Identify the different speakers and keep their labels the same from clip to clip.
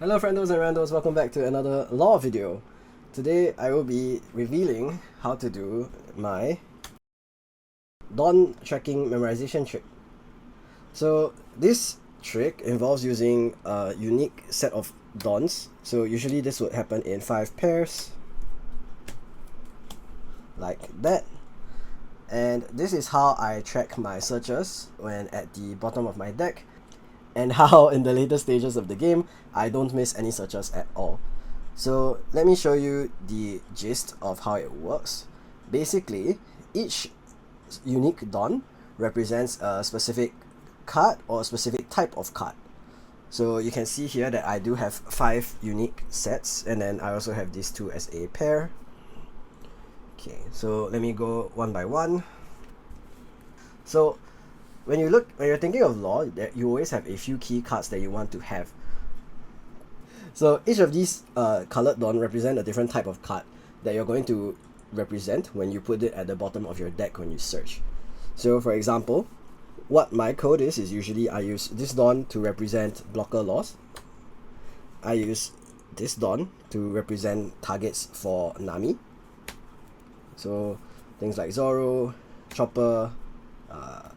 Speaker 1: Hello friendos and randos, welcome back to another law video. Today I will be revealing how to do my Dawn tracking memorization trick. So this trick involves using a unique set of dawns. So usually this would happen in 5 pairs, like that. And this is how I track my searches when at the bottom of my deck, and how in the later stages of the game I don't miss any searches at all. So let me show you the gist of how it works. Basically, each unique dawn represents a specific card or a specific type of card. So you can see here that I do have 5 unique sets, and then I also have these 2 as a pair. Okay, so let me go one by one. So when you're thinking of law, you always have a few key cards that you want to have. So each of these colored dawn represent a different type of card that you're going to represent when you put it at the bottom of your deck when you search. So for example, what my code is usually I use this dawn to represent blocker laws. I use this dawn to represent targets for Nami. So things like Zoro, Chopper,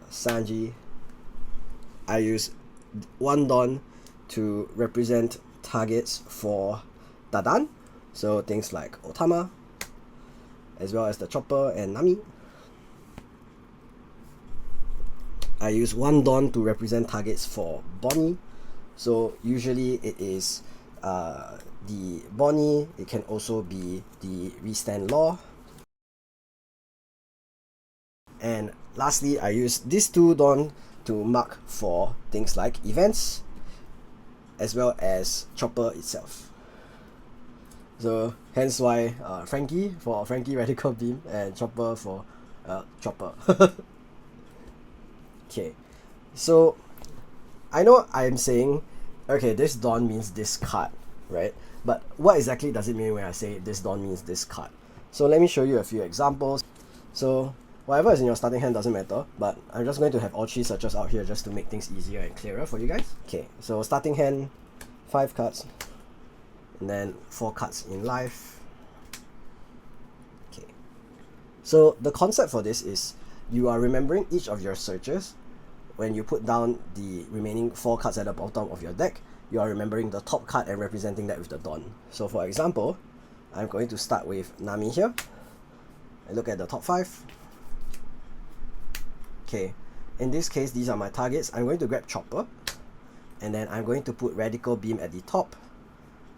Speaker 1: Sanji. I use one dawn to represent targets for Dadan, so things like Otama, as well as the Chopper and Nami. I use one dawn to represent targets for Bonnie, so usually it is the Bonnie. It can also be the Restand Law. And lastly, I use these 2 dawn to mark for things like events, as well as Chopper itself. So hence why Frankie for Frankie Radical Beam and Chopper for Chopper. Okay, so I know I'm saying, okay, this dawn means this card, right? But what exactly does it mean when I say this dawn means this card? So let me show you a few examples. So whatever is in your starting hand doesn't matter, but I'm just going to have all 3 searches out here just to make things easier and clearer for you guys. Okay, so starting hand, 5 cards, and then 4 cards in life. Okay, so the concept for this is you are remembering each of your searches. When you put down the remaining 4 cards at the bottom of your deck, you are remembering the top card and representing that with the dawn. So for example, I'm going to start with Nami here and look at the top 5. Okay, in this case, these are my targets. I'm going to grab Chopper, and then I'm going to put Radical Beam at the top,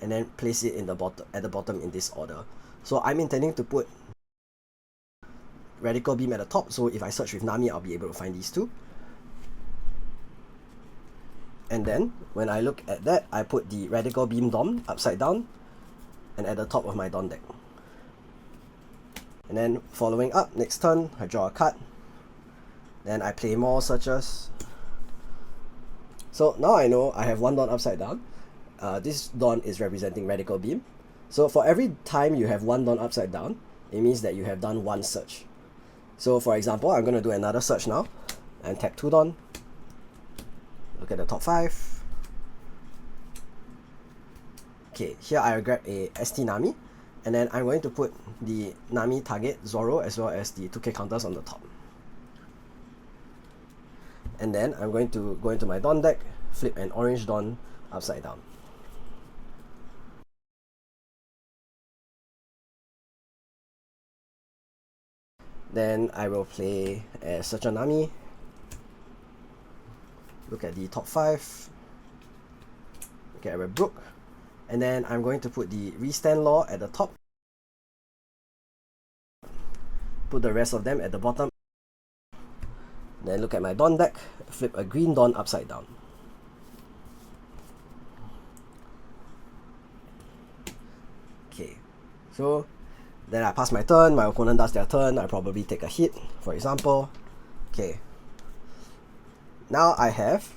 Speaker 1: and then place it in the at the bottom in this order. So I'm intending to put Radical Beam at the top, so if I search with Nami, I'll be able to find these 2. And then when I look at that, I put the Radical Beam dawn upside down and at the top of my dawn deck. And then following up, next turn, I draw a card. Then I play more searches. So now I know I have one dawn upside down. This dawn is representing Radical Beam. So for every time you have one dawn upside down, it means that you have done 1 search. So for example, I'm going to do another search now and tap 2 dawn. Look at the top 5. Okay, here I grab a ST Nami, and then I'm going to put the Nami target Zoro as well as the 2k counters on the top. And then I'm going to go into my dawn deck, flip an orange dawn upside down. Then I will play a Searcher Nami. Look at the top 5. Okay, I will Brook. And then I'm going to put the Restand Law at the top. Put the rest of them at the bottom. Then look at my dawn deck, flip a green dawn upside down. Okay, so then I pass my turn, my opponent does their turn, I probably take a hit, for example. Okay, now I have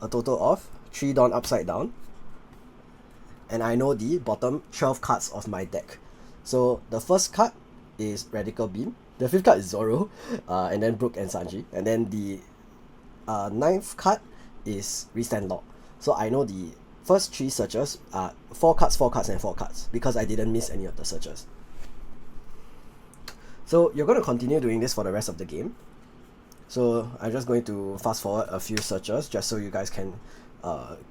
Speaker 1: a total of 3 dawn upside down, and I know the bottom 12 cards of my deck. So the first card is Radical Beam, the 5th card is Zoro, and then Brook and Sanji, and then the 9th card is Restand Law. So I know the first 3 searches are 4 cards, 4 cards, and 4 cards, because I didn't miss any of the searches. So you're going to continue doing this for the rest of the game. So I'm just going to fast forward a few searches just so you guys can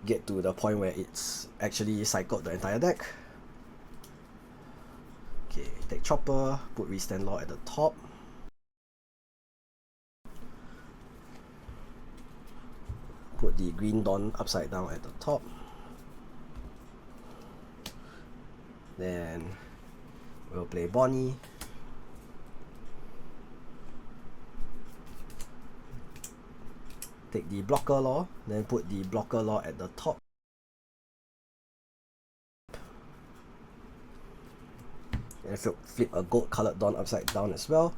Speaker 1: get to the point where it's actually cycled the entire deck. Okay, take Chopper, put Restand Law at the top. Put the Green Dawn upside down at the top. Then we'll play Bonnie. Take the Blocker Law, then put the Blocker Law at the top. And flip a gold colored Dawn upside down as well.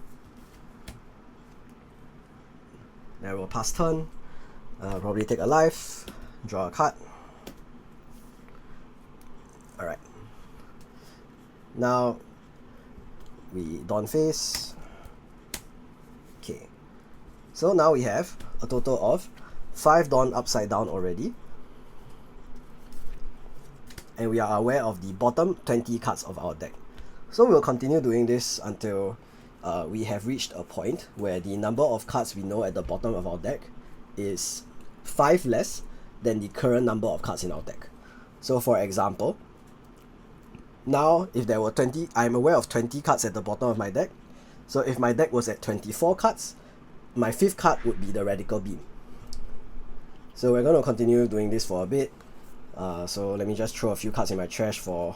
Speaker 1: Then we'll pass turn. Probably take a life, draw a card. Alright. Now we Dawn face. Okay. So now we have a total of 5 Dawn upside down already. And we are aware of the bottom 20 cards of our deck. So we'll continue doing this until we have reached a point where the number of cards we know at the bottom of our deck is 5 less than the current number of cards in our deck. So for example, now if there were 20, I'm aware of 20 cards at the bottom of my deck. So if my deck was at 24 cards, my 5th card would be the Radical Beam. So we're going to continue doing this for a bit. So let me just throw a few cards in my trash for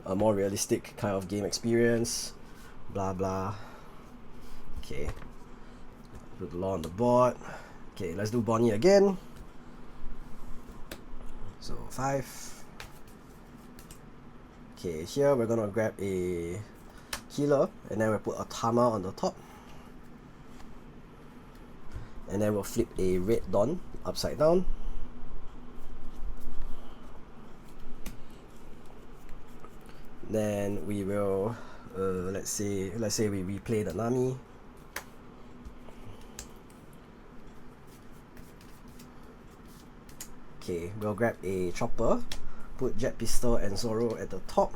Speaker 1: a more realistic kind of game experience. Blah blah. Okay. Put the Law on the board. Okay, let's do Bonnie again. So 5. Okay, here we're gonna grab a Healer, and then we'll put a Tama on the top. And then we'll flip a Red Dawn upside down. Then we will, let's say we replay the Nami. Okay, we'll grab a Chopper, put Jet Pistol and Zoro at the top.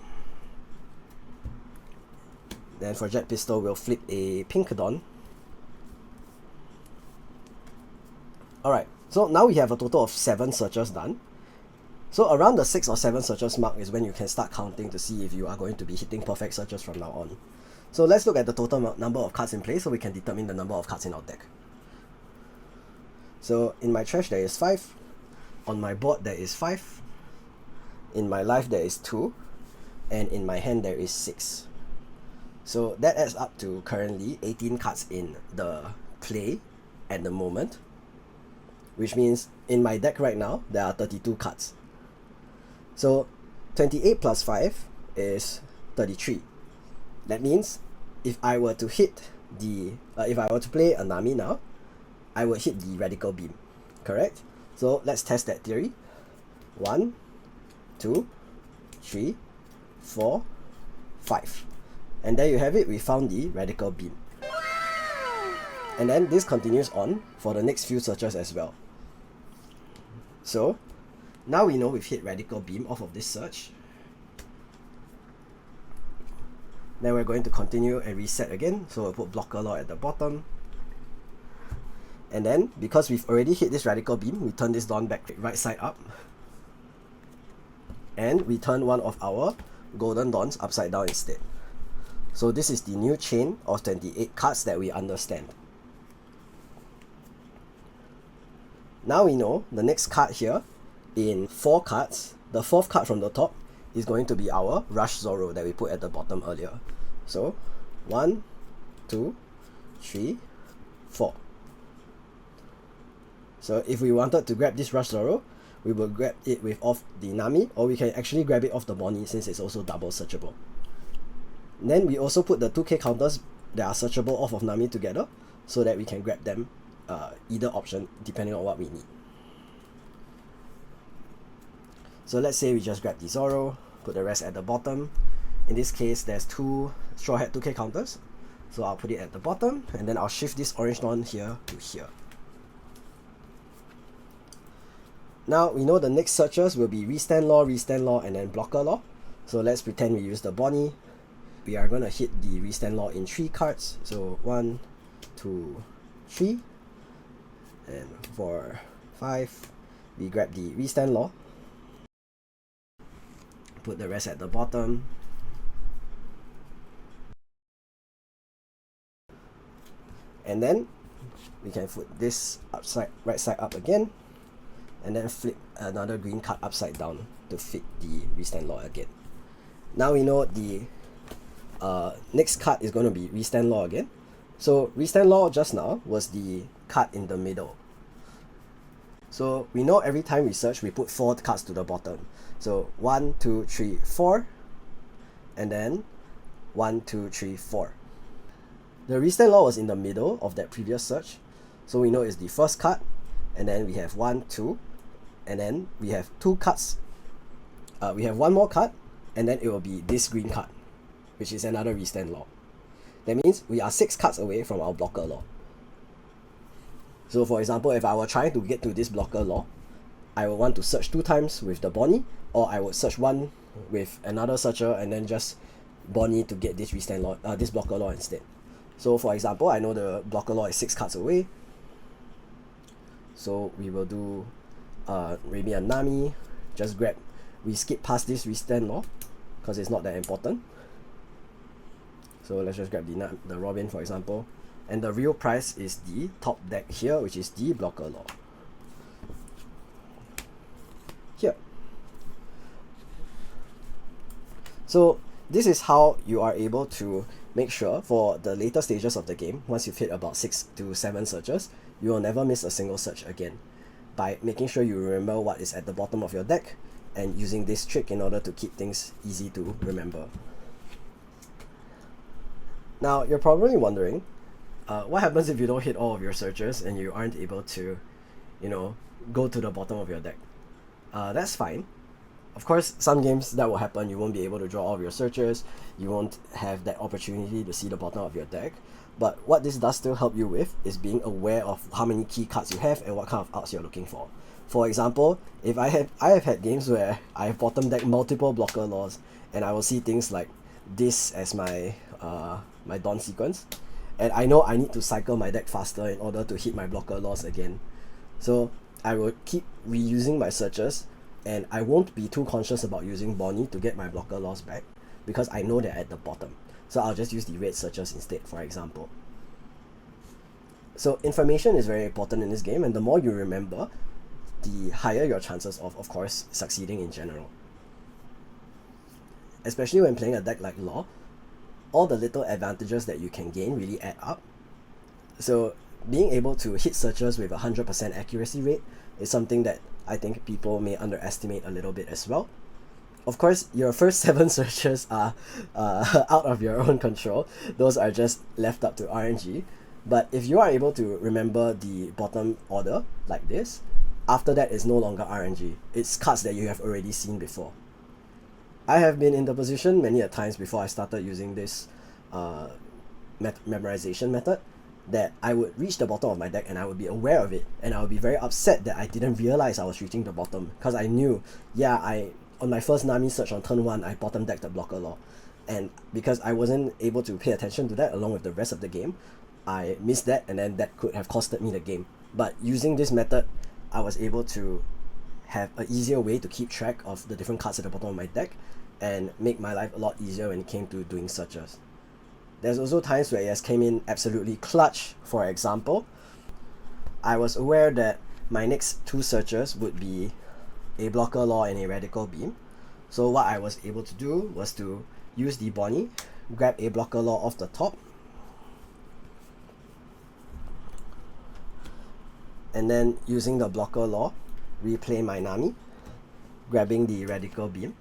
Speaker 1: Then for Jet Pistol, we'll flip a Pink Dawn. Alright, so now we have a total of 7 searches done. So around the 6 or 7 searches mark is when you can start counting to see if you are going to be hitting perfect searches from now on. So let's look at the total number of cards in play so we can determine the number of cards in our deck. So in my trash there is 5, on my board there is 5, in my life there is 2, and in my hand there is 6. So that adds up to currently 18 cards in the play at the moment, which means in my deck right now there are 32 cards. So 28 plus 5 is 33. That means if I were to hit the if I were to play a Nami now, I would hit the Radical Beam, correct? So let's test that theory. 1, 2, 3, 4, 5. And there you have it, we found the Radical Beam. And then this continues on for the next few searches as well. So now we know we've hit Radical Beam off of this search. Then we're going to continue and reset again. So we'll put Blocker Law at the bottom. And then, because we've already hit this Radical Beam, we turn this Dawn back right side up. And we turn one of our Golden Dawns upside down instead. So this is the new chain of 28 cards that we understand. Now we know the next card here in 4 cards, the 4th card from the top is going to be our Rush Zoro that we put at the bottom earlier. So 1, 2, 3, 4. So if we wanted to grab this Rush Zoro, we will grab it with off the Nami, or we can actually grab it off the Bonnie since it's also double searchable. And then we also put the 2k counters that are searchable off of Nami together so that we can grab them either option depending on what we need. So let's say we just grab the Zoro, put the rest at the bottom. In this case, there's 2 Straw Hat 2k counters. So I'll put it at the bottom, and then I'll shift this Orange Dawn here to here. Now we know the next searches will be restand law, and then blocker law. So let's pretend we use the Bonnie. We are going to hit the restand law in 3 cards. So 1, 2, 3. And for 5, we grab the restand law. Put the rest at the bottom. And then we can put this right side up again, and then flip another green card upside down to fit the restand law again. Now we know the next card is going to be restand law again. So restand law just now was the card in the middle. So we know every time we search, we put 4 cards to the bottom. So 1, 2, 3, 4, and then 1, 2, 3, 4. The restand law was in the middle of that previous search, so we know it's the first card, and then we have 1, 2, and then we have 2 cards. We have 1 more card, and then it will be this green card, which is another restand law. That means we are 6 cards away from our blocker law. So for example, if I were trying to get to this blocker law, I would want to search 2 times with the Bonnie, or I would search 1 with another searcher and then just Bonnie to get this restand law, this blocker law instead. So for example, I know the blocker law is 6 cards away. So we will do maybe a Nami, just grab, we skip past this restand law because it's not that important. So let's just grab the Robin for example. And the real price is the top deck here, which is the blocker law. Here. So this is how you are able to make sure for the later stages of the game, once you've hit about 6 to 7 searches, you will never miss a single search again, by making sure you remember what is at the bottom of your deck and using this trick in order to keep things easy to remember. Now you're probably wondering, what happens if you don't hit all of your searches and you aren't able to, go to the bottom of your deck? That's fine. Of course, some games that will happen, you won't be able to draw all of your searches, you won't have that opportunity to see the bottom of your deck. But what this does still help you with is being aware of how many key cards you have and what kind of outs you're looking for. For example, if I have had games where I have bottom deck multiple blocker laws, and I will see things like this as my my Dawn sequence, and I know I need to cycle my deck faster in order to hit my blocker laws again. So I will keep reusing my searches, and I won't be too conscious about using Bonnie to get my blocker laws back because I know they're at the bottom. So I'll just use the red searches instead, for example. So information is very important in this game, and the more you remember, the higher your chances of course, succeeding in general. Especially when playing a deck like Law, all the little advantages that you can gain really add up. So being able to hit searches with 100% accuracy rate is something that I think people may underestimate a little bit as well. Of course, your first 7 searches are out of your own control. Those are just left up to RNG. But if you are able to remember the bottom order like this, after that it's no longer RNG. It's cards that you have already seen before. I have been in the position many a times before I started using this memorization method, that I would reach the bottom of my deck and I would be aware of it, and I would be very upset that I didn't realize I was reaching the bottom, because I knew, on my first Nami search on turn 1, I bottom decked the blocker law, and because I wasn't able to pay attention to that along with the rest of the game, I missed that, and then that could have costed me the game. But using this method, I was able to have an easier way to keep track of the different cards at the bottom of my deck and make my life a lot easier when it came to doing searches. There's also times where it has came in absolutely clutch. For example, I was aware that my next 2 searches would be a blocker law and a radical beam. So what I was able to do was to use the Bonnie, grab a blocker law off the top, and then using the blocker law, replay my Nami, grabbing the radical beam,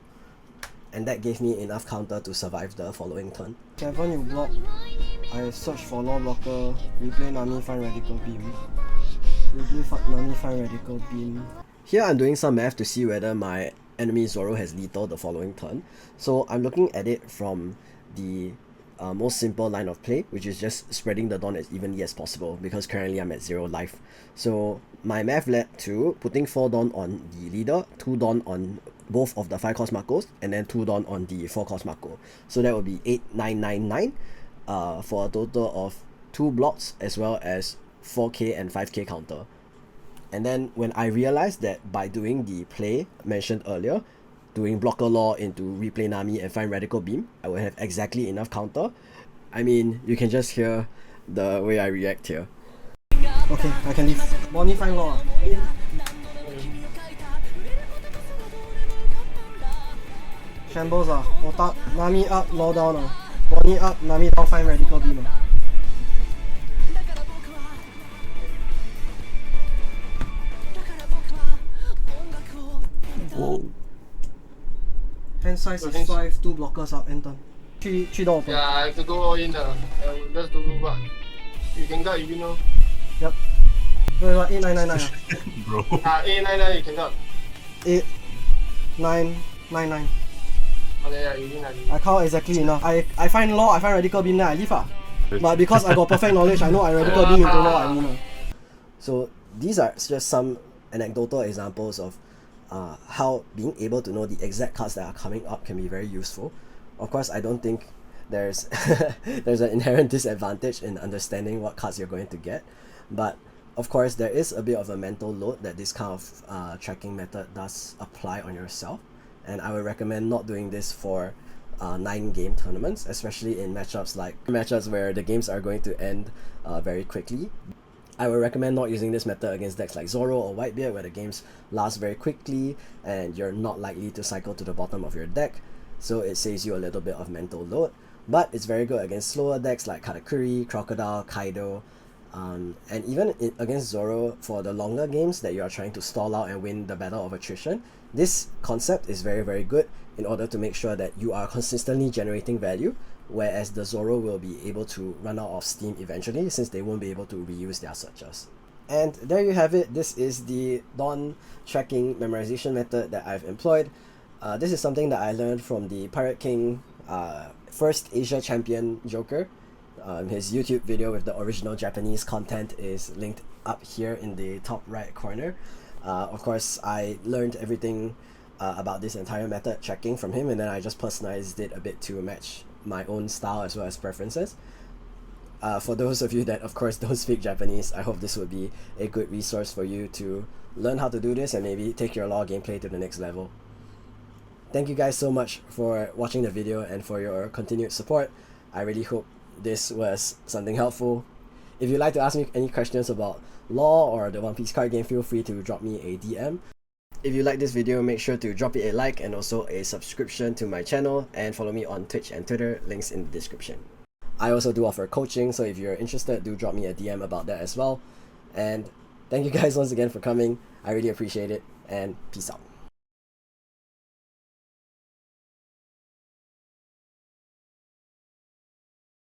Speaker 1: and that gave me enough counter to survive the following turn. 7 you block, I search for law blocker, replay Nami, find radical beam, replay Nami, find radical beam. Here I'm doing some math to see whether my enemy Zoro has lethal the following turn. So I'm looking at it from the most simple line of play, which is just spreading the Dawn as evenly as possible, because currently I'm at 0 life. So my math led to putting 4 Dawn on the leader, 2 Dawn on both of the 5 cost Marcos, and then 2 Dawn on the 4 cost Marco. So that would be 8999 for a total of 2 blocks as well as 4k and 5k counter. And then when I realized that by doing the play mentioned earlier, doing blocker law into replay Nami and find radical beam, I will have exactly enough counter. I mean, you can just hear the way I react here. Okay, I can leave. Bonnie find law. Shambles Otak, Nami up, law down Bonnie up, Nami down, find radical beam Whoa. Hand size is 5, 2 blockers up, and done. 3 door open.
Speaker 2: Yeah, I have to go all in. Just do what? You can guard, you know.
Speaker 1: Yep. Wait, what? 8999
Speaker 3: Bro.
Speaker 2: 899 you can guard.
Speaker 1: 8999.
Speaker 2: Okay, yeah, you win.
Speaker 1: I count exactly enough. I find law, I find radical beam, then I leave But because I got perfect knowledge, I know I radical beam into law, I win So these are just some anecdotal examples of how being able to know the exact cards that are coming up can be very useful. Of course, I don't think there's there's an inherent disadvantage in understanding what cards you're going to get, but of course there is a bit of a mental load that this kind of tracking method does apply on yourself, and I would recommend not doing this for 9-game tournaments, especially in matchups where the games are going to end very quickly. I would recommend not using this method against decks like Zoro or Whitebeard, where the games last very quickly and you're not likely to cycle to the bottom of your deck, so it saves you a little bit of mental load. But it's very good against slower decks like Katakuri, Crocodile, Kaido, and even against Zoro for the longer games that you are trying to stall out and win the battle of attrition. This concept is very, very good in order to make sure that you are consistently generating value, whereas the Zoro will be able to run out of steam eventually, since they won't be able to reuse their searches. And there you have it. This is the Dawn tracking memorization method that I've employed. This is something that I learned from the Pirate King first Asia champion Joker. His YouTube video with the original Japanese content is linked up here in the top right corner. Of course, I learned everything about this entire method tracking from him, and then I just personalized it a bit to match my own style as well as preferences. For those of you that of course don't speak Japanese, I hope this would be a good resource for you to learn how to do this and maybe take your law gameplay to the next level. Thank you guys so much for watching the video and for your continued support. I really hope this was something helpful. If you'd like to ask me any questions about law or the One Piece card game, feel free to drop me a DM. If you like this video, make sure to drop it a like and also a subscription to my channel, and follow me on Twitch and Twitter, links in the description. I also do offer coaching, so if you're interested, do drop me a DM about that as well. And thank you guys once again for coming. I really appreciate it, and peace out.